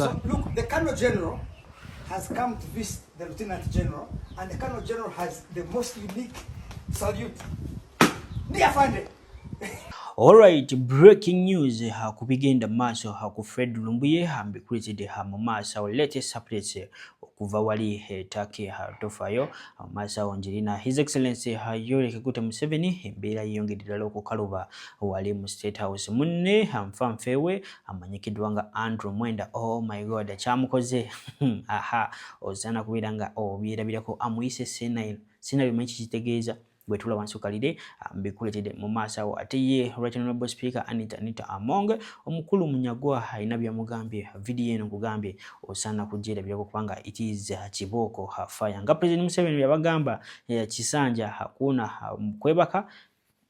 So look, the Colonel General has come to visit the Lieutenant General, and the Colonel General has the most unique salute. Dear Fande. Alright, breaking news hakubigenda maaso haku Fred Lumbuye hambikulitide mu maaso latest updates okuva wali Turkey hatofayo maaso onjirina His Excellency Yoweri Kaguta Museveni embeera yiyongedera okukaluba wali mu State House munne hamfamfewe amanyikidwa nga Andrew Mwenda. Oh my god, kyamukoze aha ozana kubiranga obirabirako amuyise Senail manchi kitegeeza bwetula wansukalide mbikuletede mu maaso ate ye Right Honorable Speaker Anita Among omukulu munyagwa alina byamugambye video eno kugambye osana kujera byako kubanga it is kiboko hafaya nga President Museveni yabagamba kisanja hakuna kwebaka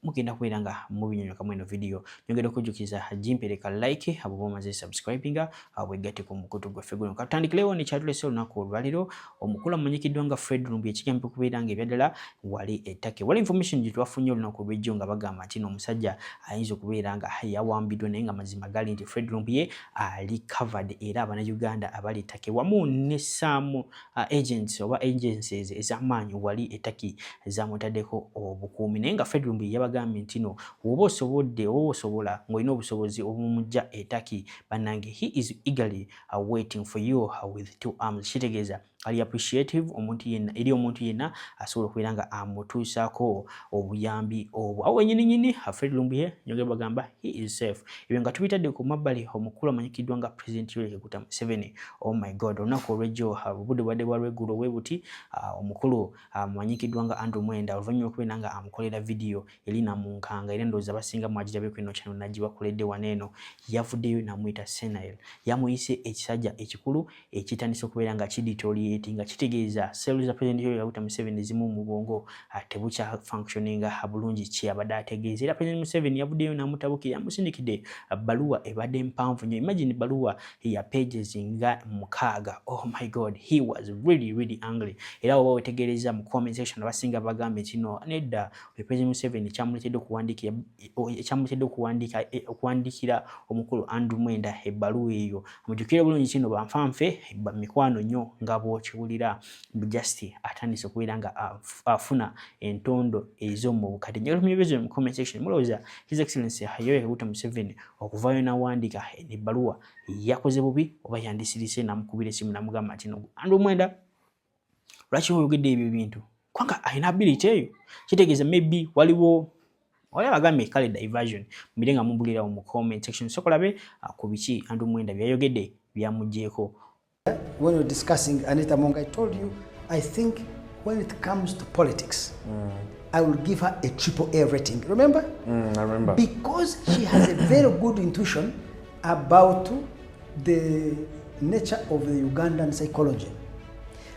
mugenda kwiranga mu binyonyo kamwe no video nyongera kujukiza jimpereka like abo bomaze subscribinga abwegate ku mukutu gwa fegono katandiklewo ni chatule solo nako lwaliro omukula manyikidwa nga Fred Lumbuye kigambe kubiranga ebyadala wali etake wali information jitwafunyo lunako bejjo nga bagamba ati no musajja ayinzo kubiranga yawambidwe nenga mazima gali nti Fred Lumbuye ali covered era abana Uganda abali etake wamu ne samu agents oba agencies ezamanyi wali etake zamutadeko obukumi nenga Fred Lumbuye gambye ntino osobola ng'olina obusobozi obumujja etaki banange he is eagerly waiting for you with two arms. Kitegeeza ali appreciative omuntu yenna eri omuntu yenna asobola okubiranga amutuusako obuyambi obwo awo nyini Fred Lumbuye nyongera bagamba he is safe. Ebyo nga tubitadde ku mabbali omukulu amanyikidwa nga President Yoweri Kaguta Museveni. Oh my god, olunaku olw'ejjo budde bwadde bwa lweggulo bwe buti omukulu amanyikidwa nga Andrew Mwenda oluvannyuma okubiranga amukolera video elina munkanga era ndowooza basinga mwagirabe kwino kyano nagibakoledde waneeno yavuddeyo namuyita Senail yamuyise ekisajja ekikulu ekitandise okubeera nga kiditoliating nga kitegeeza cells za President Yoweri Kaguta Museveni zimu mu bwongo tebukya functioninga bulungi ki abadde ategeeza era President Museveni yavuddeyo namutabukira yamusindikidde baluwa ebadde mpanvu nnyo. Imagine baluwa ya pages nga 6. Oh my god, he was really angry era oba wetegereza mu comment section abasinga bagambe kino nedda President Museveni kyamuletedde okuwandikira omukulu Andrew Mwenda ebbaluwa eyo mujukire bulungi kino banfanfe mikwano nnyo nga bw'okiwulira just atandise okubeera nga afuna entondo ez'omu bukadde. Njagala kumyebezo mu comment section mulowooza His Excellency Yoweri Kaguta Museveni okuvaayo n'awandiika ebbaluwa yakoze bubi oba yandisirise namukubira essimu namugamba ati Andrew Mwenda lwaki oyogedde ebyo bintu kwanga alina ability eyo kitegeeza maybe waliwo agambe kale diversion mbirenga mubulira mu comment section sokolabe ku biki Andrew Mwenda byayogedde byamujjeeko. When we're discussing Anita Among, I told you I think when it comes to politics I will give her a AAA rating. Remember? I remember. Because she has a very good intuition about the nature of the Ugandan psychology.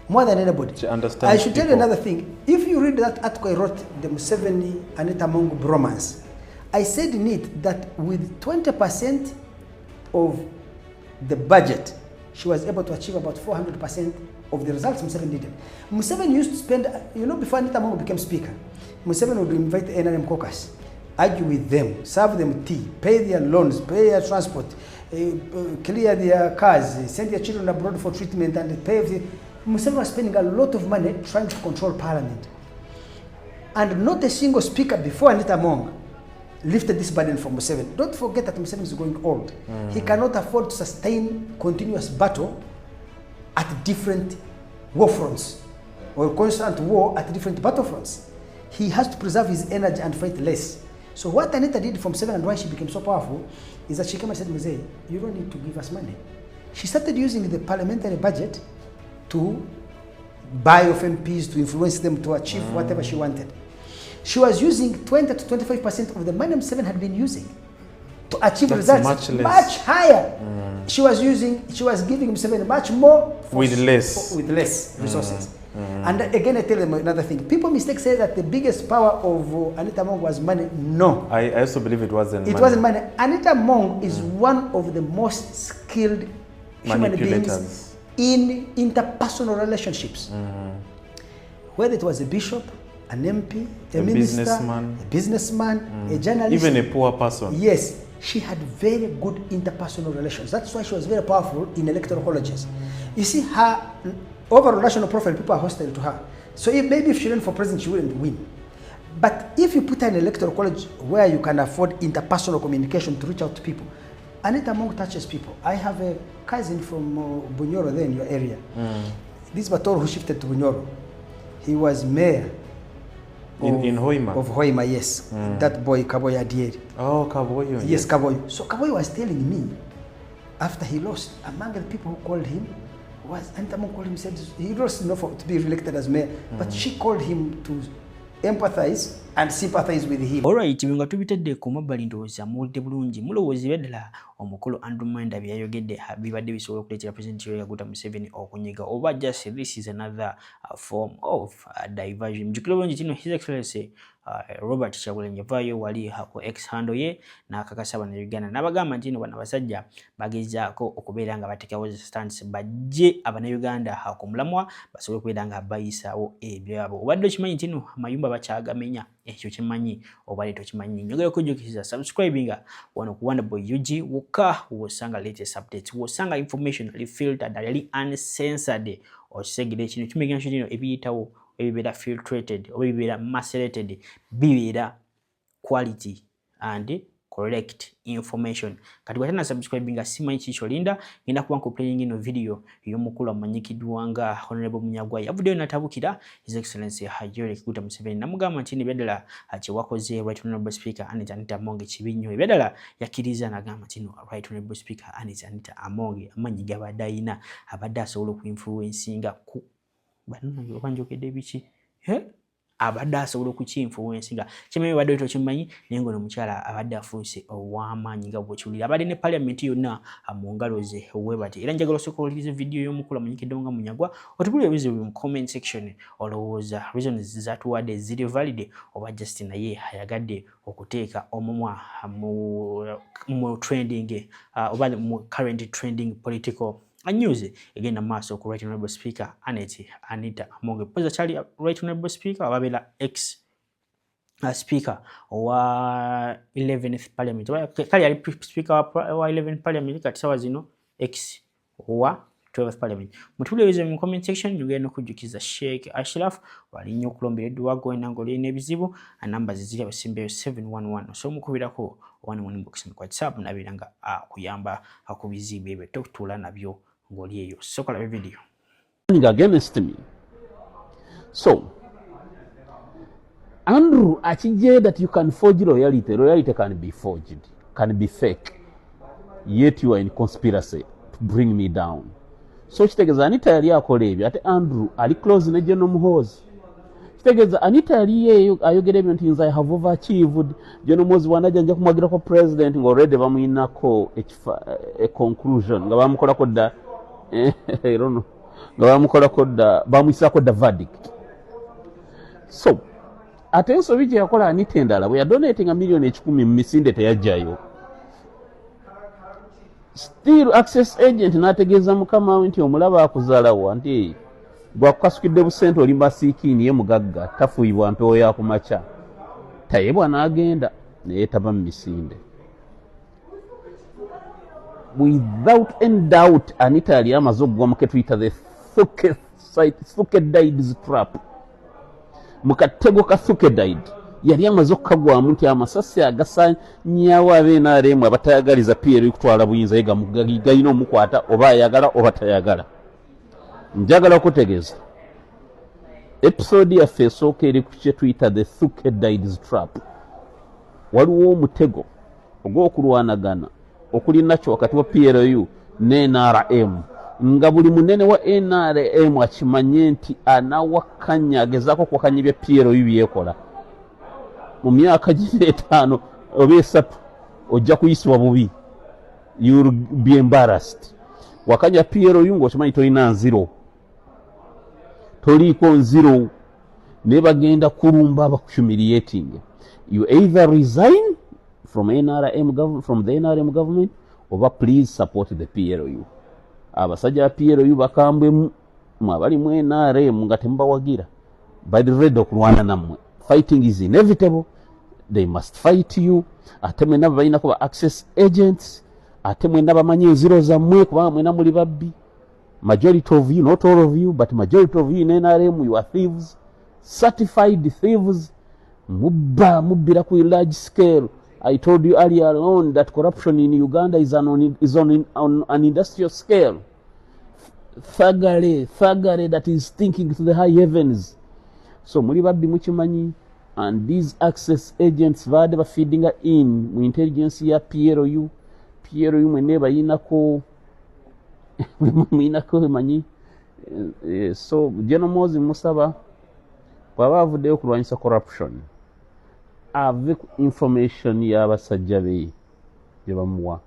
More than anybody. She understands I should tell you people. another thing. If you read that article I wrote, the Museveni Anita Among bromance, I said in it that with 20% of the budget, she was able to achieve about 400% of the results Museveni did. Museveni used to spend, before Anita Among became speaker, Museveni would invite the NRM caucus, argue with them, serve them tea, pay their loans, pay their transport, clear their cars, send their children abroad for treatment, and pay the... Museveni was spending a lot of money trying to control parliament. And not a single speaker before Anita Among lifted this burden from Museveni. Don't forget that Museveni is growing old. He cannot afford to sustain continuous battle at different war fronts or constant war at different battlefronts. He has to preserve his energy and fight less. So what Anita did from Museveni and why she became so powerful is that she came and said, Mzee, you don't need to give us money. She started using the parliamentary budget to buy off MPs, to influence them to achieve whatever she wanted. She was using 20 to 25% of the money Museveni had been using to achieve results much higher. She was giving Museveni much more with less resources. And again, I tell them another thing. People mistake say that the biggest power of Anita Among was money. No. I also believe it wasn't money. It wasn't money. Anita Among is one of the most skilled human beings in interpersonal relationships. Whether it was a bishop, an MP, a minister, businessman, a journalist, even a poor person. Yes, she had very good interpersonal relations. That's why she was very powerful in electoral colleges. You see, her overall national profile, people are hostile to her. So maybe if she ran for president, she wouldn't win. But if you put her in electoral college where you can afford interpersonal communication to reach out to people, Anita Among touches people. I have a cousin from Bunyoro there in your area. This Batoro who shifted to Bunyoro. He was mayor in Hoima? Of Hoima, yes. That boy, Kaboy Adieri. Oh, Kaboy. Yes, Kaboy. So Kaboy was telling me, after he lost, among the people who called him, was Anita Among called him, said he lost enough to be elected as mayor, but she called him to empathize and sympathize with him. Alright, binga tubitedde ku mabbali ndowooza muwulidde bulungi mulowooza ddala omukulu Andrew Mwenda byayogedde bibadde bisobola okuleetera President Yoweri Kaguta Museveni okunyiga oba just this is another form of diversion. Mujjukire bulungi kino His Excellency Robert Kyagulanyi yavaayo wali ku X handle ye n'akakasa Bannayuganda n'abagamba nti bano abasajja bagezaako okubeera nga bateekawo stance bajje Abannayuganda ku mulamwa basobole okubeera nga bayisaawo ebyabo. Obadde okimanyi nti amayumba bakyagamenya ekyo kimanyi oba leero kimanyi. Njagala okujjukiza subscribinga wano ku Wonderboy UG wokka wosanga latest updates wosanga information ali filtered ali uncensored osegere ekintu kimegenso kino ebiyitawo ebibera filtrated oba ebibera macerated bibera quality and correct information. Kati bwatana subscribinga simanyi kikyo linda ngenda kuba nkuplaying ino video y'omukulu amanyikiddwa nga Honorable Munyagwa yavuddeyo natabukira His Excellency Yoweri Kaguta Museveni namugamba nti ebyadala kyewakoze Right Honorable Speaker Anita Among kibinyo ebyadala yakkiriza nagamba nti Right Honorable Speaker Anita Among amanyi gabadde ayina abadde asobola okuinfluencinga ku banange obanjokedde biki abadde asobola okukinfluencinga kimanyi badde tokimanyi naye ngono omukyala abadde afuuse ow'amaanyi nga bwekiwulira abadde ne parliament yonna mu ngalo ze webati era njagala osooka oliriza video y'omukulu amanyikiddwa nga Munyagwa otubulire ebizibu mu comment section olowooza reasons zatuwadde ziri valid oba just naye ayagadde okuteeka omumwa mu trending oba mu current trending political news egenda maaso ku Right Honorable Speaker Anita Among. Poza chali Right Honorable Speaker wabela ex Speaker wa 11th Parliament. Kali ali Speaker wa 11th Parliament kati sawa zino ex wa 12th Parliament. Mutuleweze mu comment section njugenda okujjukiza Sheikh Ashraf wali nnyo okulombera edduwago enangoli n'ebizibu numbers ziri abasimbeyo 711 so mukubirako one inbox ku WhatsApp nabiranga kuyamba akubizibu ebyo tokutula nabyo ngoli eyo sokola video against me. So Andrew achije that you can forge loyalty. Loyalty can be forged, can be fake, yet you are in conspiracy to bring me down. So kitegeza Anita yali akola ebyo ate Andrew ali close ne General Muhoozi. Kitegeza Anita yali yeyo ayogera ebyo nti I have overachieved. General Muhoozi wanaja nja kumwagira ko president ngo already bamuyinako a conclusion nga bamukolako dda I don't know nga bamukolako dda bamuyisako dda verdict. So ate ensobi gye yakola Anita endala bwe yadonatinga miliyoni 10 mu misinde teyajjayo. Still access agent nategeeza mukama we nti omulaba akuzaalawo nti bwakukasukidde busente oli mbasiikiini ye mugagga tafuuyibwa mpewo ya kumaca tayebwa n'agenda naye taba mu misinde. Without any doubt Anita yali amaze okugwa mu ke tuyita the Thucydides trap. Mu katego ka Thucydides yali amaze okukagwamu nti amasasi agasanyawo ab'NRM abatayagaliza PRU kutwala buyinza galina omukwata oba ayagala oba tayagala. Njagala okutegeeza episode yaffe esooka eri ku kye tuyita the Thucydides trap. Waliwo omutego ogw'okulwanagana okulinakyo wakati wa PRU ne NRM nga buli munene wa NRM akimanye nti anawakanya agezaako okuwakanya bya PRU byekola. Mu myaka 5 oba 3 ojja kuyisibwa bubi. You will be embarrassed. Wakanya PRU ng'okimanyi tolina nziro. Toliko nziro. Ne bagenda kulumba bakuhumiliating. You either resign from NRM government, from the NRM government, or please support the PRU. Abasajja PRU bakambwe mwabali mu NRM nga tembawagira. By the red okulwana namwe. Fighting is inevitable. they must fight you. Ate mwena balina kuba access agents, ate mwena bamanyi enziro zammwe kubanga mwena muli babbi. Majority of you, not all of you, but majority of you in NRM, you are thieves, certified thieves. Mubbira ku large scale. I told you earlier on that corruption in Uganda is on an industrial scale. Thuggery that is thinking to the high heavens. So muli babbi mukimanyi, and these access agents bade bafeeding in mu intelligence ya PRU mwene bayinako manyi. So General Mozi musaba bwaba avuddeyo kulwanyisa corruption, ave ku information y'abasajja be gye bamuwa,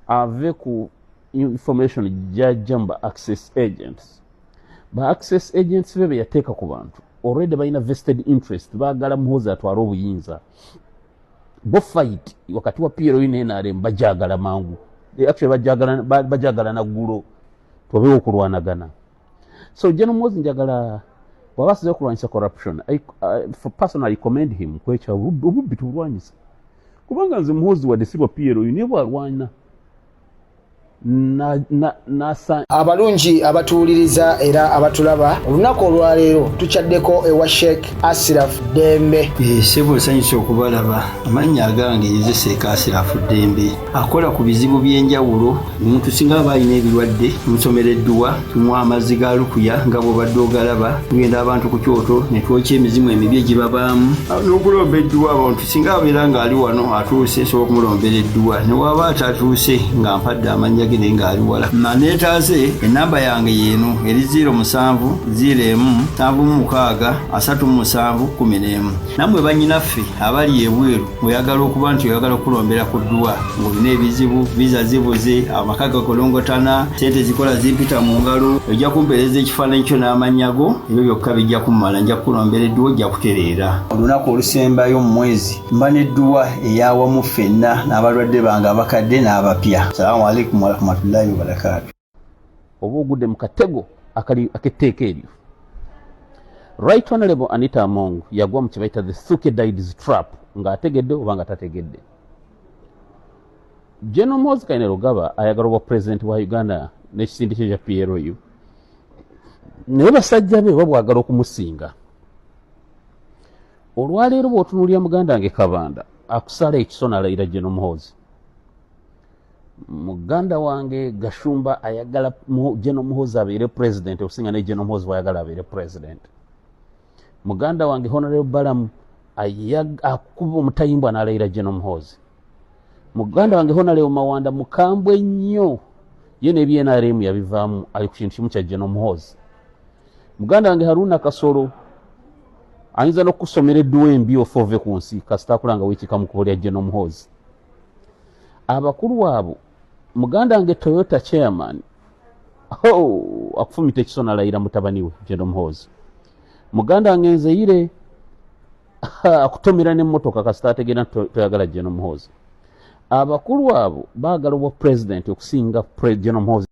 ave ku information jajjamba access agents. Ba access agents be yateeka ku bantu already bayina vested interest, baagala Muhoozi atwala obuyinza. Bo fight wakati wa PRU ne NRM bajagala mangu. Actually bajagala na ggulo tobewo okulwanagana. So General Muhoozi njagala bwabasize okulwanyisa corruption, for personally commend him kwecha obubbi tulwanyisa. Kubanga nze Muhoozi wadde sibwa PRU niye bwalwana abalungi abatuwuliriza era abatulaba olunaku olwaleero tukyaddeko ewa Sheikh Ashraf Dembe. Sebo sanyusa okubalaba. Amannya agange ye Sheikh Ashraf Dembe akola ku bizibu by'enjawulo. Omuntu singa aba alina ebirwadde musomereddwa, tunywa amazzi ga lukuya nga bw'obadde ogalaba, tugenda abantu ku kyoto ne twokya emizimu emibi egibabaamu n'okulombeddwa. Abantu singa abeera ng'ali wano atuuse sobola okumulombereddwa, ne waba atatuuse nga mpadde amannya ge nga ali wala. Neetaase enamba yange yeeno eri 0707763711. Nammwe bannyinaffe abali ebweru oyagala okuba nti oyagala okulombera ku ddwa ng'olina ebizibu, viza zibuze, amaka gakolongotana, sente zikola zimpita mu ngalo, ojja kumpeereza ekifaananyi kyo n'amannya go, ebyo byokka bijja kummala, nja kukulombera edduwa, ojja kutereera. Olunaku olusembayo mu mwezi mba n'edduwa ey'awamu ffenna n'abalwadde bange abakadde n'abapya. Salaamu alaikum warahmatullahi wabarakatuh. Oba ogudde mu katego ak'etteeka eryo. Right Honorable Anita Among yagwa mu kye bayita the Thucydides trap, ng'ategedde oba nga tategedde. General Muhoozi Kainerugaba ayagala obwa president wa Uganda n'ekisinde kye kya PRU, naye basajja be babwagala okumusinga. Olwaleero bw'otunuulira muganda wange Kabanda akusala ekisona alayira General Muhoozi. Muganda wange Gashumba ayagala General Muhoozi abeere president okusinga ne General Muhoozi bw'ayagala abeere president. Muganda wange Honorable Balamu akuba omutayimbwa n'alayira General Muhoozi. Muganda wange Honorable Mawanda mukambwe nnyo, ye n'ebyenaremu yabivaamu ali ku kintu kimu kya General Muhoozi. Muganda wange Haruna Kasolo ayinza n'okusomera edduwa embi ofa ove ku nsi kasita akulanga weekika mu kkubo lya General Muhoozi. Abakulu abo muganda wange Toyota chairman akufumita ekisona alayira mutabani we General Muhoozi. Muganda wange Nzeire akutomera n'emmotoka kasita ategera toyagala General Muhoozi. Abakulu abo baagala obwa president okusinga General Muhoozi.